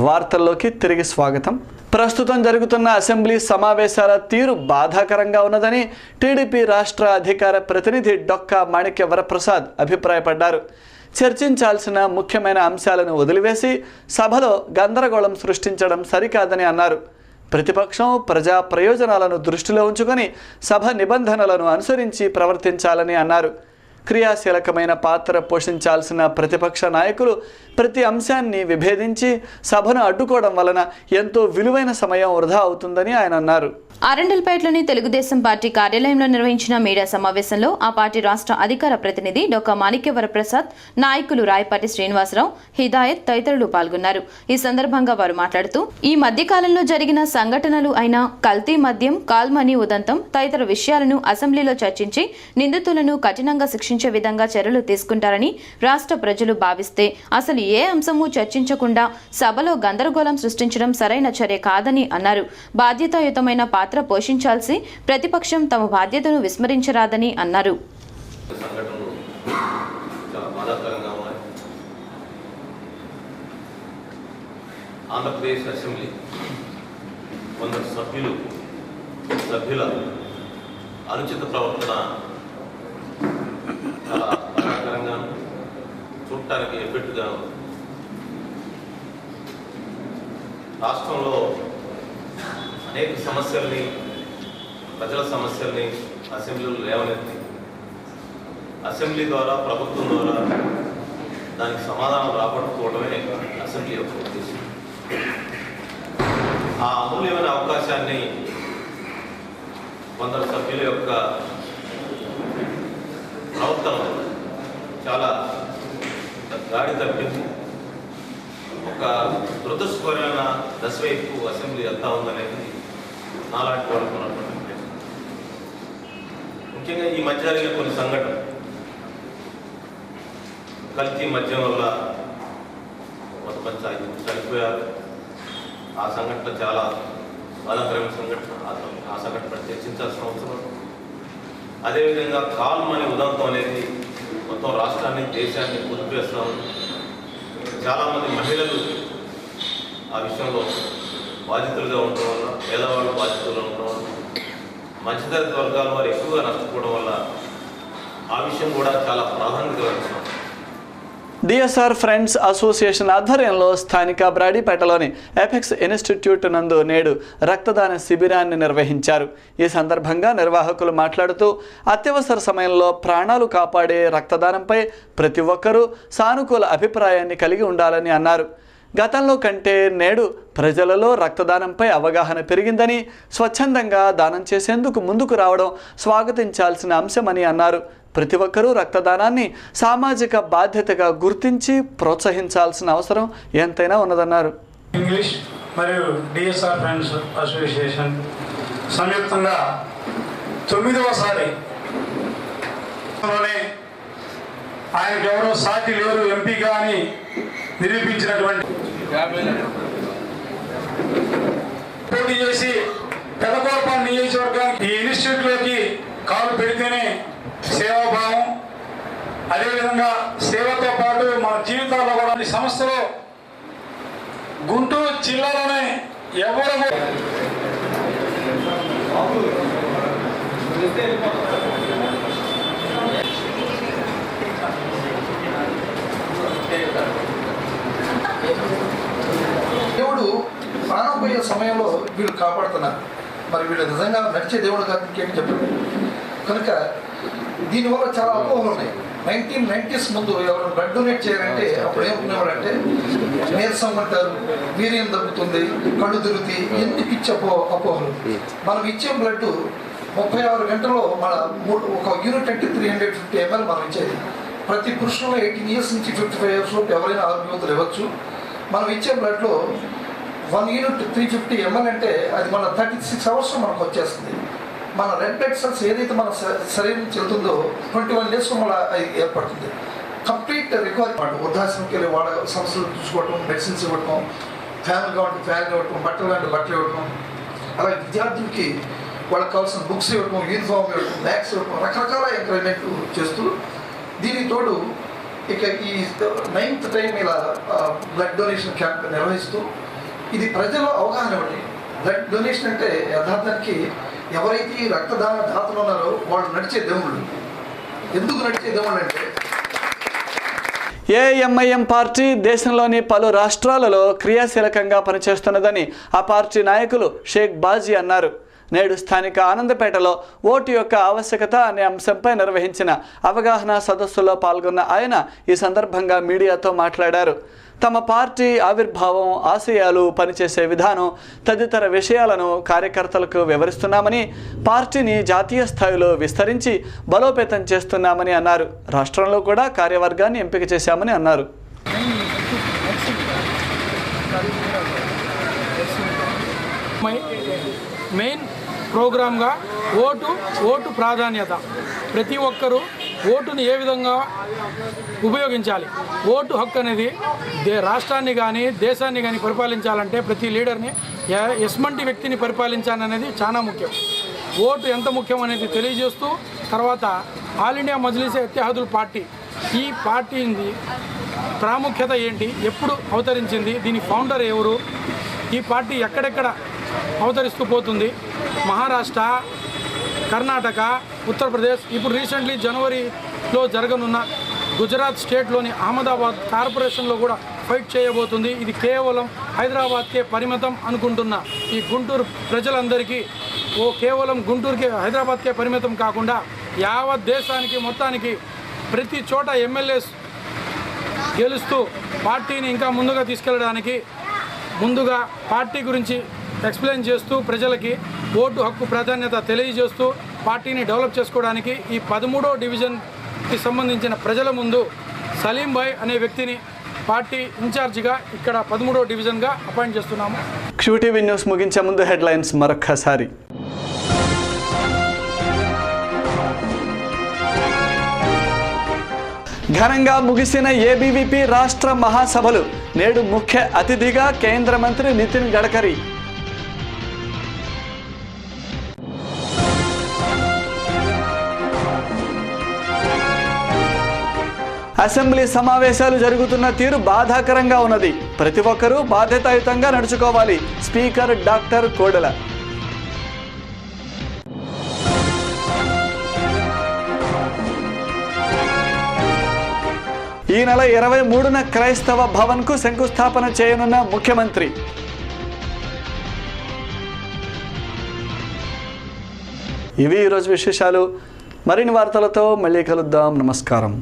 వార్తల్లోకి తిరిగి స్వాగతం. ప్రస్తుతం జరుగుతున్న అసెంబ్లీ సమావేశాల తీరు బాధాకరంగా ఉన్నదని టీడీపీ రాష్ట్ర అధికార ప్రతినిధి డొక్కా మాణిక్య వరప్రసాద్ అభిప్రాయపడ్డారు. చర్చించాల్సిన ముఖ్యమైన అంశాలను వదిలివేసి సభలో గందరగోళం సృష్టించడం సరికాదని అన్నారు. ప్రతిపక్షం ప్రజా ప్రయోజనాలను దృష్టిలో ఉంచుకొని సభ నిబంధనలను అనుసరించి ప్రవర్తించాలని అన్నారు. క్రియాశీలకమైన పాత్ర పోషించాల్సిన ప్రతిపక్ష నాయకులు ప్రతి అంశాన్ని విభేదించి సభను అడ్డుకోవడం వలన ఎంతో విలువైన సమయం వృధా అవుతుందని ఆయన అన్నారు. అరండల్పేటలోని తెలుగుదేశం పార్టీ కార్యాలయంలో నిర్వహించిన మీడియా సమావేశంలో ఆ పార్టీ రాష్ట్ర అధికార ప్రతినిధి డొక్కా మాణిక్య వరప్రసాద్, నాయకులు రాయపాటి శ్రీనివాసరావు, హిదాయత్ తదితరులు పాల్గొన్నారు. ఈ సందర్భంగా వారు మాట్లాడుతూ ఈ మధ్యకాలంలో జరిగిన సంఘటనలు అయిన కల్తీ మద్యం, కాల్మనీ ఉదంతం తదితర విషయాలను అసెంబ్లీలో చర్చించి నిందితులను కఠినంగా శిక్షించే విధంగా చర్యలు తీసుకుంటారని రాష్ట్ర ప్రజలు భావిస్తే అసలు ఏ అంశమూ చర్చించకుండా సభలో గందరగోళం సృష్టించడం సరైన చర్య కాదని అన్నారు. బాధ్యతాయుతమైన పాత్ర పోషించాల్సి ప్రతిపక్షం తమ బాధ్యతను విస్మరించరాదని అన్నారు. ఆంధ్రప్రదేశ్ అసెంబ్లీ కొందరు సభ్యుల అనుచిత ప్రవర్తన చాలా బాధాకరంగా, చూడటానికి ఎఫెక్ట్గా రాష్ట్రంలో అనేక సమస్యల్ని, ప్రజల సమస్యల్ని అసెంబ్లీలో లేవనెత్తి అసెంబ్లీ ద్వారా, ప్రభుత్వం ద్వారా దానికి సమాధానం రాబట్టుకోవడమే అసెంబ్లీ యొక్క ఉద్దేశం. ఆ అమూల్యమైన అవకాశాన్ని కొందరు సభ్యుల యొక్క ప్రవర్తన చాలా గాడి తప్పింది. ఒక దురదృష్టకరమైన దశ వైపు అసెంబ్లీ వెళ్తా ఉందనేది నాలాంటి వాళ్ళకు ఉన్నటువంటి. ముఖ్యంగా ఈ మధ్య జరిగిన కొన్ని సంఘటనలు, కల్తీ మద్యం వల్ల కొంతమంది చనిపోయారు. ఆ సంఘటన చాలా బాధాకరమైన సంఘటన. ఆ సంఘటన చర్చించాల్సిన అవసరం. అదేవిధంగా కాల్మనీ ఉదంతం అనేది మొత్తం రాష్ట్రాన్ని, దేశాన్ని కుదిపేస్తాం. చాలామంది మహిళలు ఆ విషయంలో బాధితులుగా ఉండడం వల్ల, పేదవాళ్ళు బాధితులుగా ఉండడం వల్ల, మధ్యతరగతి వర్గాల వారు ఎక్కువగా నష్టపోవడం వల్ల ఆ విషయం కూడా చాలా ప్రాధాన్యత వహించాం. డిఎస్ఆర్ ఫ్రెండ్స్ అసోసియేషన్ ఆధ్వర్యంలో స్థానిక బ్రాడీపేటలోని ఎపెక్స్ ఇన్స్టిట్యూట్ నందు నేడు రక్తదాన శిబిరాన్ని నిర్వహించారు. ఈ సందర్భంగా నిర్వాహకులు మాట్లాడుతూ అత్యవసర సమయంలో ప్రాణాలు కాపాడే రక్తదానంపై ప్రతి ఒక్కరూ సానుకూల అభిప్రాయాన్ని కలిగి ఉండాలని అన్నారు. గతంలో కంటే నేడు ప్రజలలో రక్తదానంపై అవగాహన పెరిగిందని, స్వచ్ఛందంగా దానం చేసేందుకు ముందుకు రావడం స్వాగతించాల్సిన అంశమని అన్నారు. ప్రతి ఒక్కరూ రక్తదానాన్ని సామాజిక బాధ్యతగా గుర్తించి ప్రోత్సహించాల్సిన అవసరం ఎంతైనా ఉన్నదన్నారు. ఇంగ్లీష్ మరియు డిఎస్ఆర్ ఫ్రెండ్స్ అసోసియేషన్ సంయుక్తంగా 9వసారి ఆయనకు ఎవరో సాటి లేరు ఎంపీగా అని నిరూపించినటువంటి పోటీ చేసి పెదకోరపాడు నియోజకవర్గానికి ఈ ఇన్స్టిట్యూట్లోకి కాలు పెడితేనే సేవాభావం, అదేవిధంగా సేవతో పాటు మన జీవితాల్లో కూడా ఈ సంస్థలో గుంటూరు జిల్లాలోనే ఎవరు దేవుడు ప్రాణం పోయే సమయంలో వీళ్ళు కాపాడుతున్నారు. మరి వీళ్ళు నిజంగా నడిచే దేవుడు కాదు, ఇంకేమి చెప్పండి. కనుక దీనివల్ల చాలా అపోహలు ఉన్నాయి. 1990s ముందు ఎవరు బ్లడ్ డొనేట్ చేయాలంటే అప్పుడు ఏమనుకునేవారంటే నీరసం అంటారు, వీర్యం తగ్గుతుంది, కళ్ళు తిరుగుతాయి, ఎన్ని పిచ్చి అపోహలు. మనం ఇచ్చే బ్లడ్ 36 గంటల్లో మన ఒక యూనిట్ అంటే 350 ml మనం ఇచ్చేది. ప్రతి పురుషుల్లో 18 years నుంచి 55 years లోపు ఎవరైనా ఆరోగ్యవంతులు ఇవ్వచ్చు. మనం ఇచ్చే బ్లడ్లో 1 యూనిట్ 350 ml అంటే అది మన 36 hours మనకు వచ్చేస్తుంది. మన రెడ్ బ్లడ్ సెల్స్ ఏదైతే మన శరీరం చెల్తుందో 21 days మళ్ళీ అది ఏర్పడుతుంది. Complete recovery. వృద్ధాశ్రమంకి వెళ్ళి వాళ్ళ సమస్యలు చూసుకోవటం, మెడిసిన్స్ ఇవ్వటం, ఫ్యాన్ కావాలంటే ఫ్యాన్ ఇవ్వటం, బట్టలు కావాలంటే బట్టలు ఇవ్వటం, అలాగే విద్యార్థులకి వాళ్ళకి కావాల్సిన బుక్స్ ఇవ్వటం, యూనిఫామ్ ఇవ్వటం, బ్యాగ్స్ ఇవ్వటం, రకరకాల ఎంకరేజ్మెంట్ చేస్తూ దీనికి తోడు ఇక ఈ 9th టైం ఇలా బ్లడ్ డొనేషన్ క్యాంప్ నిర్వహిస్తూ ఇది ప్రజల్లో అవగాహన ఇవ్వండి. బ్లడ్ డొనేషన్ అంటే యథార్థానికి ఎవరైతే ఈ రక్తదాన దాతలు ఉన్నారో వాళ్ళు నడిచే దేవుళ్ళు. ఎందుకు నడిచే దేవుళ్ళు అంటే ఏఎంఐఎం పార్టీ దేశంలోని పలు రాష్ట్రాలలో క్రియాశీలకంగా పనిచేస్తున్నదని ఆ పార్టీ నాయకులు షేక్ బాజీ అన్నారు. నేడు స్థానిక ఆనందపేటలో ఓటు యొక్క ఆవశ్యకత అనే అంశంపై నిర్వహించిన అవగాహన సదస్సులో పాల్గొన్న ఆయన ఈ సందర్భంగా మీడియాతో మాట్లాడారు. తమ పార్టీ ఆవిర్భావం, ఆశయాలు, పనిచేసే విధానం తదితర విషయాలను కార్యకర్తలకు వివరిస్తున్నామని, పార్టీని జాతీయ స్థాయిలో విస్తరించి బలోపేతం చేస్తున్నామని అన్నారు. రాష్ట్రంలో కూడా కార్యవర్గాన్ని ఎంపిక చేశామని అన్నారు. మెయిన్ ప్రోగ్రామ్గా ఓటు ప్రాధాన్యత. ప్రతి ఒక్కరూ ఓటుని ఏ విధంగా ఉపయోగించాలి. ఓటు హక్కు అనేది రాష్ట్రాన్ని కానీ దేశాన్ని కానీ పరిపాలించాలంటే ప్రతి లీడర్ని ఎస్మంటి వ్యక్తిని పరిపాలించాలనేది చాలా ముఖ్యం. ఓటు ఎంత ముఖ్యం అనేది తెలియజేస్తూ తర్వాత all India Majlis Ittehadul party, ఈ పార్టీ ప్రాముఖ్యత ఏంటి, ఎప్పుడు అవతరించింది, దీని ఫౌండర్ ఎవరు, ఈ పార్టీ ఎక్కడెక్కడ అవతరిస్తూ పోతుంది, మహారాష్ట్ర, కర్ణాటక, ఉత్తరప్రదేశ్, ఇప్పుడు రీసెంట్లీ జనవరిలో జరగనున్న గుజరాత్ స్టేట్లోని అహ్మదాబాద్ కార్పొరేషన్లో కూడా ఫైట్ చేయబోతుంది. ఇది కేవలం హైదరాబాద్కే పరిమితం అనుకుంటున్న ఈ గుంటూరు ప్రజలందరికీ కేవలం గుంటూరుకే, హైదరాబాద్కే పరిమితం కాకుండా యావత్ దేశానికి మొత్తానికి ప్రతి చోట ఎమ్మెల్యేస్ గెలుస్తూ పార్టీని ఇంకా ముందుగా తీసుకెళ్ళడానికి ముందుగా పార్టీ గురించి ఎక్స్ప్లెయిన్ చేస్తూ ప్రజలకి ఓటు హక్కు ప్రాధాన్యత తెలియజేస్తూ పార్టీని డెవలప్ చేసుకోవడానికి ఈ 13వ డివిజన్కి సంబంధించిన ప్రజల ముందు సలీం భాయ్ అనే వ్యక్తిని పార్టీ ఇన్ఛార్జిగా ఇక్కడ 13వ డివిజన్గా అపాయింట్ చేస్తున్నాము. QTV న్యూస్ ముగించే ముందు హెడ్లైన్స్ మరొక్కసారి. ఘనంగా ముగిసిన ఏబీవీపీ రాష్ట్ర మహాసభలు. నేడు ముఖ్య అతిథిగా కేంద్ర మంత్రి నితిన్ గడ్కరీ. అసెంబ్లీ సమావేశాలు జరుగుతున్న తీరు బాధాకరంగా ఉన్నది. ప్రతి ఒక్కరూ బాధ్యతాయుతంగా నడుచుకోవాలి. Speaker doctor Kodela. ఈ నెల 23న క్రైస్తవ భవన్కు శంకుస్థాపన చేయనున్న ముఖ్యమంత్రి. ఇవి ఈరోజు విశేషాలు. మరిన్ని వార్తలతో మళ్ళీ కలుద్దాం. నమస్కారం.